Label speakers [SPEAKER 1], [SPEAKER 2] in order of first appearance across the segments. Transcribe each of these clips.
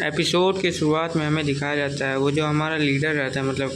[SPEAKER 1] Episode की शुरुआत में हमें दिखाया जाता है वो जो हमारा लीडर रहता है, मतलब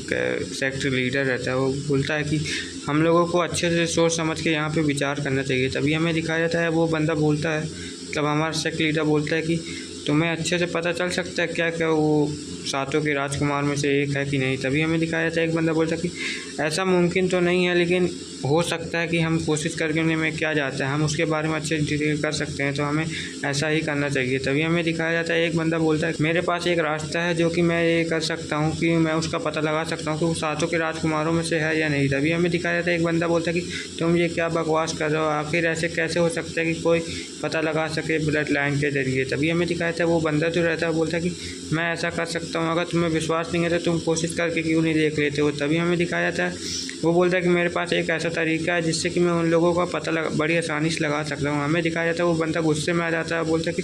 [SPEAKER 1] सेक्टर लीडर रहता है, वो बोलता है कि हम लोगों को अच्छे से सोच समझ के यहाँ पे विचार करना चाहिए। तभी हमें दिखाया जाता है वो बंदा बोलता है, मतलब हमारा सेक्टर लीडर बोलता है कि तुम्हें अच्छे से पता चल सकता है क्या क्या वो सातों के राजकुमार में से एक है कि नहीं। तभी हमें दिखाया जाता है एक बंदा बोलता है कि ऐसा मुमकिन तो नहीं है, लेकिन हो सकता है कि हम कोशिश करके में क्या जाता है हम उसके बारे में अच्छे से डिटेल कर सकते हैं, तो हमें ऐसा ही करना चाहिए। तभी हमें दिखाया जाता है एक बंदा बोलता है मेरे पास एक रास्ता है जो कि मैं ये कर सकता हूँ कि मैं उसका पता लगा सकता हूँ कि वो सातों के राजकुमारों में से है या नहीं। तभी हमें दिखाया जाता है एक बंदा बोलता है कि तुम ये क्या बकवास कर रहे हो, आखिर ऐसे कैसे हो सकता है कि कोई पता लगा सके ब्लड लाइन के जरिए। तभी हमें दिखाया जाता है वो बंदा जो रहता है बोलता है कि मैं ऐसा कर सकता हूँ, अगर तुम्हें विश्वास नहीं है तो तुम कोशिश करके क्यों नहीं देख लेते हो। तभी हमें दिखाया जाता है वो बोलता है कि मेरे पास एक ऐसा तरीका है जिससे कि मैं उन लोगों का पता बड़ी आसानी से लगा सकता हूँ। हमें दिखाया जाता है वो बंदा गुस्से में आ जाता है, बोलता है कि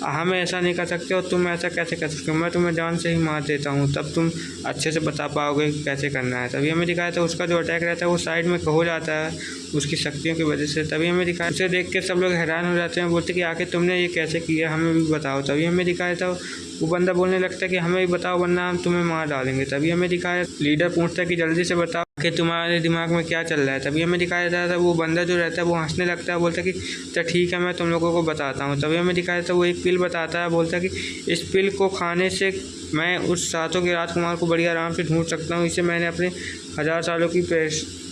[SPEAKER 1] हम ऐसा नहीं कर सकते और तुम ऐसा कैसे कर सकते हो, मैं तुम्हें जान से ही मार देता हूँ, तब तुम अच्छे से बता पाओगे कैसे करना है। तभी हमें दिखाया जाता है उसका जो अटैक रहता है वो साइड में हो जाता है उसकी शक्तियों की वजह से। तभी हमें दिखाया उसे देख के सब लोग हैरान हो जाते हैं, बोलते कि आखिर तुमने ये कैसे किया, हमें भी बताओ। तभी हमें दिखाया था वो बंदा बोलने लगता है कि हमें भी बताओ वरना हम तुम्हें मार डालेंगे। तभी हमें दिखाया लीडर पूछता है कि जल्दी से बताओ कि तुम्हारे दिमाग में क्या चल रहा है। तभी हमें दिखाया जाता है वो बंदा जो रहता है वो हंसने लगता है, बोलता है कि तो ठीक है मैं तुम लोगों को बताता हूँ। तभी हमें दिखाया जाता है वो एक पिल बताता है, बोलता है कि इस पिल को खाने से मैं उस सातों के राजकुमार को बड़ी आराम से ढूंढ सकता हूँ, इसे मैंने अपने 1000 सालों की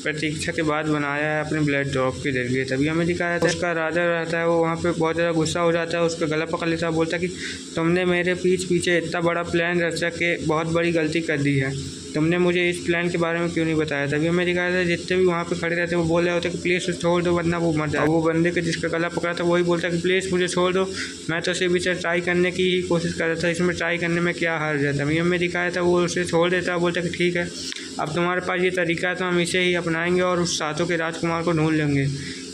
[SPEAKER 1] प्रतीक्षा के बाद बनाया है अपने ब्लड ड्रॉप के जरिए। तभी हमें दिखाया जाता है उसका राजा रहता है वो वहाँ पे बहुत ज़्यादा गुस्सा हो जाता है, उसका गला पकड़ लेता है, बोलता है कि तुमने मेरे पीछे इतना बड़ा प्लान रचा के बहुत बड़ी गलती कर दी है, तुमने मुझे इस प्लान के बारे में क्यों नहीं बताया। तभी हमें दिखाया जाता है जितने भी वहाँ पे खड़े रहते हैं वो बोल रहे होते हैं कि प्लीज़ छोड़ दो वरना वो मर जाए। वो बंदे के जिसका गला पकड़ा था वही बोलता है कि प्लीज़ मुझे छोड़ दो, मैं तो सिर्फ इसे ट्राई करने की ही कोशिश कर रहा था, इसमें ट्राई करने में क्या हर्ज है। तभी हमें दिखाया था वो उसे छोड़ देता है, बोलता है कि ठीक है अब तुम्हारे पास ये तरीका है तो हम इसे ही अपनाएंगे और उस सातों के राजकुमार को ढूंढ लेंगे,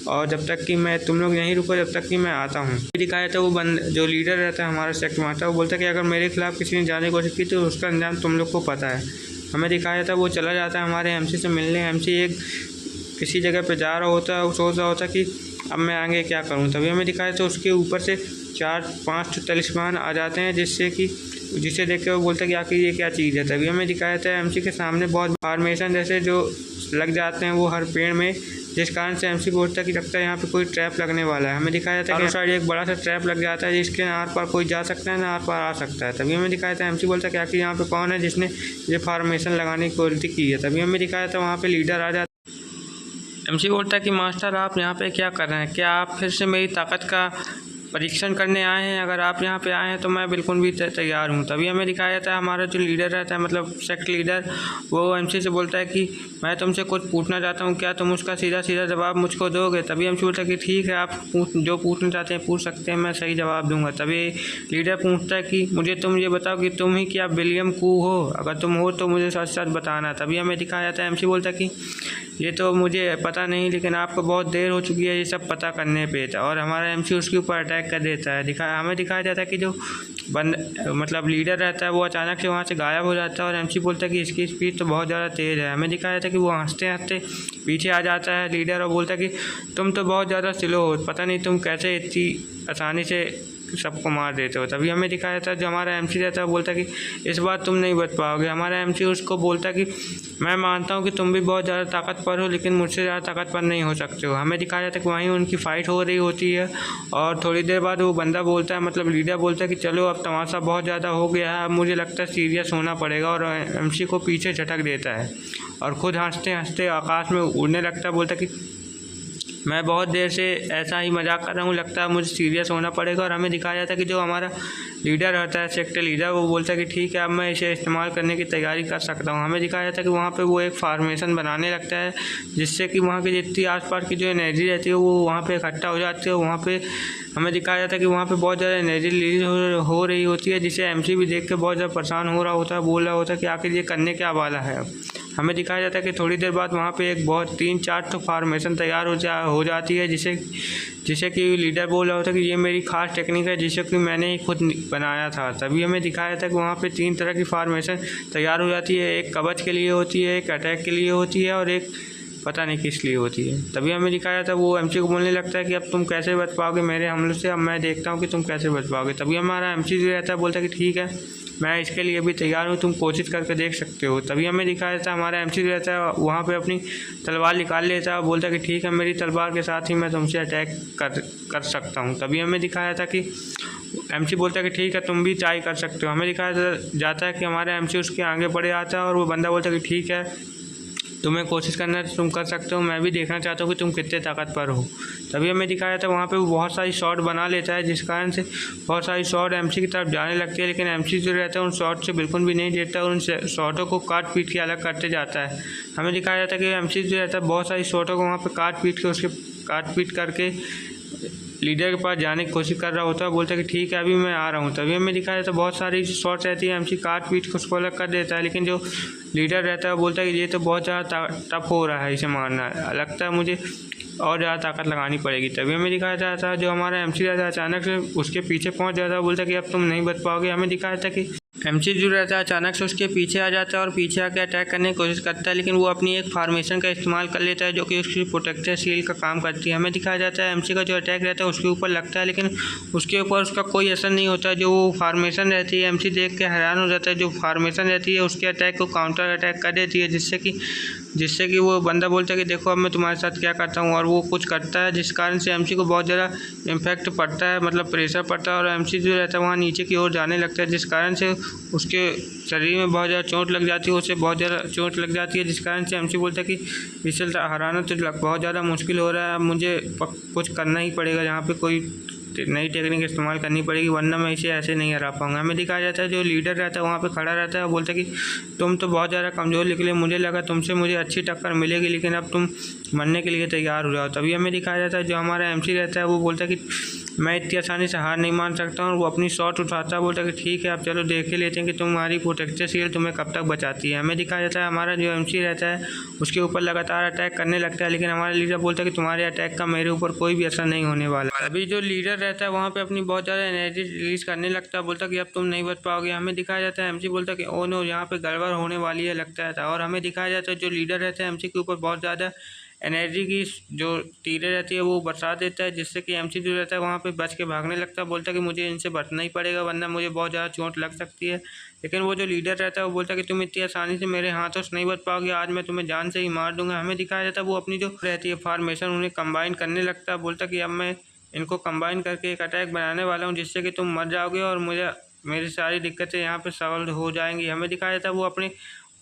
[SPEAKER 1] और जब तक कि मैं तुम लोग नहीं रुको जब तक कि मैं आता हूँ। दिखाया था वो जो लीडर रहता है हमारा सेक्टर माता, वो बोलता है कि अगर मेरे खिलाफ किसी ने जाने की कोशिश की तो उसका अंजाम तुम लोग को पता है। हमें दिखाया था वो चला जाता है हमारे एमसी से मिलने। एमसी एक किसी जगह पे जा रहा होता है, वो सोच रहा होता है कि अब मैं आगे क्या करूं। तभी हमें दिखाया था उसके ऊपर से 4-5 तलिस्मान आ जाते हैं जिसे देख के वो बोलता है कि आखिर ये क्या चीज़ है। तभी हमें दिखाया था एमसी के सामने बहुत फॉर्मेशन जैसे जो लग जाते हैं वो हर पेड़ में, जिस कारण से एमसी बोलता है कि लगता है यहाँ पे कोई ट्रैप लगने वाला है। हमें दिखाया जाता है कि साइड एक बड़ा सा ट्रैप लग जाता है जिसके आर पार कोई जा सकता है ना आर पार आ सकता है। तभी हमें दिखाया था एमसी बोलता है कि आखिर यहाँ पे कौन है जिसने ये फॉर्मेशन लगाने की गलती की है। तभी हमें दिखाया था वहाँ पे लीडर आ जाता है। एमसी बोलता है कि मास्टर आप यहाँ पे क्या कर रहे हैं, क्या आप फिर से मेरी ताकत का परीक्षण करने आए हैं, अगर आप यहाँ पे आए हैं तो मैं बिल्कुल भी तैयार हूँ। तभी हमें दिखाया जाता है हमारा जो लीडर रहता है मतलब सेक्ट लीडर, वो एमसी से बोलता है कि मैं तुमसे कुछ पूछना चाहता हूँ, क्या तुम उसका सीधा सीधा जवाब मुझको दोगे। तभी एमसी बोलता है कि ठीक है आप जो पूछना चाहते हैं पूछ सकते हैं, मैं सही जवाब दूंगा। तभी लीडर पूछता है कि मुझे तुम ये बताओ कि तुम ही क्या विलियम कू हो, अगर तुम हो तो मुझे सच सच बताना। तभी हमें दिखाया जाता है एमसी बोलता है कि ये तो मुझे पता नहीं, लेकिन आपको बहुत देर हो चुकी है ये सब पता करने पे, और हमारा एमसी उसके ऊपर अटैक कर देता है। हमें दिखाया जाता है कि जो मतलब लीडर रहता है वो अचानक से वहाँ से गायब हो जाता है और एमसी बोलता है कि इसकी स्पीड तो बहुत ज़्यादा तेज़ है। हमें दिखाया जाता है कि वो हंसते हंसते पीछे आ जाता है लीडर और बोलता है कि तुम तो बहुत ज़्यादा स्लो हो, पता नहीं तुम कैसे इतनी आसानी से सबको मार देते हो। तभी हमें दिखाया जाता है जो हमारा एमसी रहता है वो बोलता है कि इस बार तुम नहीं बच पाओगे। हमारा एमसी उसको बोलता है कि मैं मानता हूँ कि तुम भी बहुत ज़्यादा ताकतवर हो, लेकिन मुझसे ज़्यादा ताकतवर नहीं हो सकते हो। हमें दिखाया जाता है कि वहीं उनकी फ़ाइट हो रही होती है और थोड़ी देर बाद वो बंदा बोलता है मतलब लीडर बोलता है कि चलो अब तमाशा बहुत ज़्यादा हो गया है, अब मुझे लगता है सीरियस होना पड़ेगा, और एमसी को पीछे झटक देता है और खुद हंसते हंसते आकाश में उड़ने लगता है। बोलता है कि मैं बहुत देर से ऐसा ही मजाक कर रहा हूँ, लगता है मुझे सीरियस होना पड़ेगा। और हमें दिखाया जाता है कि जो हमारा लीडर होता है सेक्टर लीडर, वो बोलता है कि ठीक है अब मैं इसे इस्तेमाल करने की तैयारी कर सकता हूँ। हमें दिखाया जाता है कि वहाँ पे वो एक फार्मेशन बनाने लगता है जिससे कि वहाँ की जितनी आसपास की जो एनर्जी रहती है वो वहाँ पे इकट्ठा हो जाती है। वहाँ पे हमें दिखाया जाता है कि वहाँ पे बहुत ज़्यादा एनर्जी रिलीज हो रही होती है, जिसे एमसी भी देख के बहुत ज़्यादा परेशान हो रहा होता है, बोल रहा होता है कि आखिर ये करने क्या वाला है। हमें दिखाया जाता है कि थोड़ी देर बाद वहाँ पे एक बहुत 3-4 तो फॉर्मेशन तैयार हो जाती है जिसे कि लीडर बोल रहा होता है कि ये मेरी खास टेक्निक है जिसे कि मैंने ही खुद बनाया था। तभी हमें दिखाया जाता है कि वहाँ पे 3 तरह की फॉर्मेशन तैयार हो जाती है, एक कवच के लिए होती है, एक अटैक के लिए होती है और एक पता नहीं किस लिए होती है। तभी हमें दिखाया था वो एमसी को बोलने लगता है कि अब तुम कैसे बच पाओगे मेरे हमलों से, अब मैं देखता हूँ कि तुम कैसे बच पाओगे। तभी हमारा एमसी जो रहता है बोलता है कि ठीक है, मैं इसके लिए भी तैयार हूँ, तुम कोशिश करके देख सकते हो। तभी हमें दिखाया था हमारा एमसी जो रहता है वहाँ पे अपनी तलवार निकाल लेता है, बोलता है कि ठीक है, मेरी तलवार के साथ ही मैं तुमसे अटैक कर सकता हूँ। तभी हमें दिखाया था कि एमसी बोलता है कि ठीक है, तुम भी ट्राई कर सकते हो। हमें दिखाया जाता है कि हमारा एमसी उसके आगे बढ़े आता है और वो बंदा बोलता है कि ठीक है, तुम्हें कोशिश करना है तो तुम कर सकते हो, मैं भी देखना चाहता हूँ कि तुम कितने ताकतवर हो। तभी हमें दिखाया था वहाँ पे वो बहुत सारी शॉट बना लेता है, जिस कारण से बहुत सारी शॉट एमसी की तरफ जाने लगती है, लेकिन एमसी जो रहता है उन शॉट से बिल्कुल भी नहीं देता और उन शॉटों को काट पीट के अलग करते जाता है। हमें दिखाया जाता है कि एमसी जो रहता है बहुत सारी शॉटों को वहाँ पर काट पीट करके लीडर के पास जाने की कोशिश कर रहा होता है, बोलता है कि ठीक है, अभी मैं आ रहा हूँ। तभी हमें दिखाया जाता है बहुत सारी शॉट्स रहती है, एमसी काट पीट के उसको अलग कर देता है, लेकिन जो लीडर रहता है वो बोलता है कि ये तो बहुत ज़्यादा टफ हो रहा है, इसे मारना लगता है मुझे और ज़्यादा ताकत लगानी पड़ेगी। तभी हमें दिखाया जाता है जो हमारा एमसी रहता है अचानक से उसके पीछे पहुंच जाता है, बोलता है कि अब तुम नहीं बच पाओगे। हमें दिखाया था कि एमसी जो रहता है अचानक से उसके पीछे आ जाता है और पीछे आके अटैक करने की कोशिश करता है, लेकिन वो अपनी एक फार्मेशन का इस्तेमाल कर लेता है जो कि उसकी प्रोटेक्टर शील्ड का काम करती है। हमें दिखाया जाता है एमसी का जो अटैक रहता है उसके ऊपर लगता है, लेकिन उसके ऊपर उसका कोई असर नहीं होता। जो वो फार्मेशन रहती है एमसी देख के हैरान हो जाता है, जो फार्मेशन रहती है उसके अटैक को काउंटर अटैक कर देती है, जिससे कि वो बंदा बोलता है कि देखो अब मैं तुम्हारे साथ क्या करता हूँ, और वो कुछ करता है जिस कारण से एमसी को बहुत ज़्यादा इम्पैक्ट पड़ता है, मतलब प्रेशर पड़ता है और एमसी जो रहता है वहाँ नीचे की ओर जाने लगता है, जिस कारण से उसके शरीर में बहुत ज़्यादा चोट लग जाती है, उसे बहुत ज़्यादा चोट लग जाती है, जिस कारण से एमसी बोलता है कि इसे हराना तो बहुत ज़्यादा मुश्किल हो रहा है, मुझे कुछ करना ही पड़ेगा, यहाँ पे कोई नई टेक्निक इस्तेमाल करनी पड़ेगी वरना मैं इसे ऐसे नहीं हरा पाऊंगा। हमें दिखाया जाता है जो लीडर रहता है वहाँ पे खड़ा रहता है और बोलता है कि तुम तो बहुत ज़्यादा कमज़ोर निकले, मुझे लगा तुमसे मुझे अच्छी टक्कर मिलेगी, लेकिन अब तुम मरने के लिए तैयार हो जाओ। तभी हमें दिखाया जाता है जो हमारा एमसी रहता है वो बोलता है कि मैं इतनी आसानी से हार नहीं मान सकता हूँ। वो अपनी शॉट उठाता है, बोलता है कि ठीक है, अब चलो देख ही लेते हैं कि तुम्हारी प्रोटेक्टर शील्ड तुम्हें कब तक बचाती है। हमें दिखाया जाता है हमारा जो एमसी रहता है उसके ऊपर लगातार अटैक करने लगता है, लेकिन हमारा लीडर बोलता है कि तुम्हारे अटैक का मेरे ऊपर कोई भी असर नहीं होने वाला। अभी जो लीडर रहता है वहाँ पे अपनी बहुत ज़्यादा एनर्जी रिलीज करने लगता है, बोलता है कि अब तुम नहीं बच पाओगे। हमें दिखाया जाता है एमसी बोलता है कि ओ नो, यहाँ पे गड़बड़ होने वाली है लगता है। और हमें दिखाया जाता है जो लीडर रहता है एमसी के ऊपर बहुत ज़्यादा एनर्जी की जो तीरें रहती है वो बरसा देता है, जिससे कि एमसी जो रहता है वहाँ पे बच के भागने लगता है, बोलता है कि मुझे इनसे बचना ही पड़ेगा वरना मुझे बहुत ज़्यादा चोट लग सकती है। लेकिन वो जो लीडर रहता है वो बोलता है कि तुम इतनी आसानी से मेरे हाथों से नहीं बच पाओगे, आज मैं तुम्हें जान से ही मार दूंगा। हमें दिखाया जाता है वो अपनी जो रहती है फार्मेशन उन्हें कंबाइन करने लगता है, बोलता है कि अब मैं इनको कंबाइन करके एक अटैक बनाने वाला हूँ जिससे कि तुम मर जाओगे और मेरी सारी दिक्कतें यहाँ पे सॉल्व हो जाएंगी। हमें दिखाया जाता है वो अपने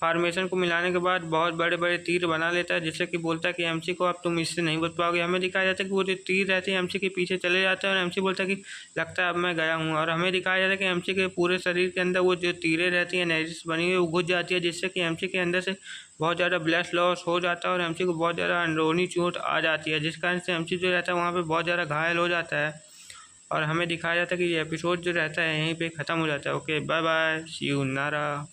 [SPEAKER 1] फार्मेशन को मिलाने के बाद बहुत बड़े बड़े तीर बना लेता है, जिससे कि बोलता है कि एमसी को अब तुम इससे नहीं बच पाओगे। हमें दिखाया जाता है कि वो जो तीर रहते हैं एमसी के पीछे चले जाते हैं और एमसी बोलता है कि लगता है अब मैं गया हूँ। और हमें दिखाया जाता है कि एमसी के पूरे शरीर के अंदर वो जो तीरें रहती हैं एनर्जी बनी हुई वो घुस जाती है, जिससे कि एमसी के अंदर से बहुत ज़्यादा ब्लड लॉस हो जाता है और एमसी को बहुत ज़्यादा अंदरूनी चोट आ जाती है, जिस कारण से एमसी जो रहता है वहाँ पर बहुत ज़्यादा घायल हो जाता है। और हमें दिखाया जाता है कि ये एपिसोड जो रहता है यहीं पे ख़त्म हो जाता है। Okay, bye bye, see you नारा।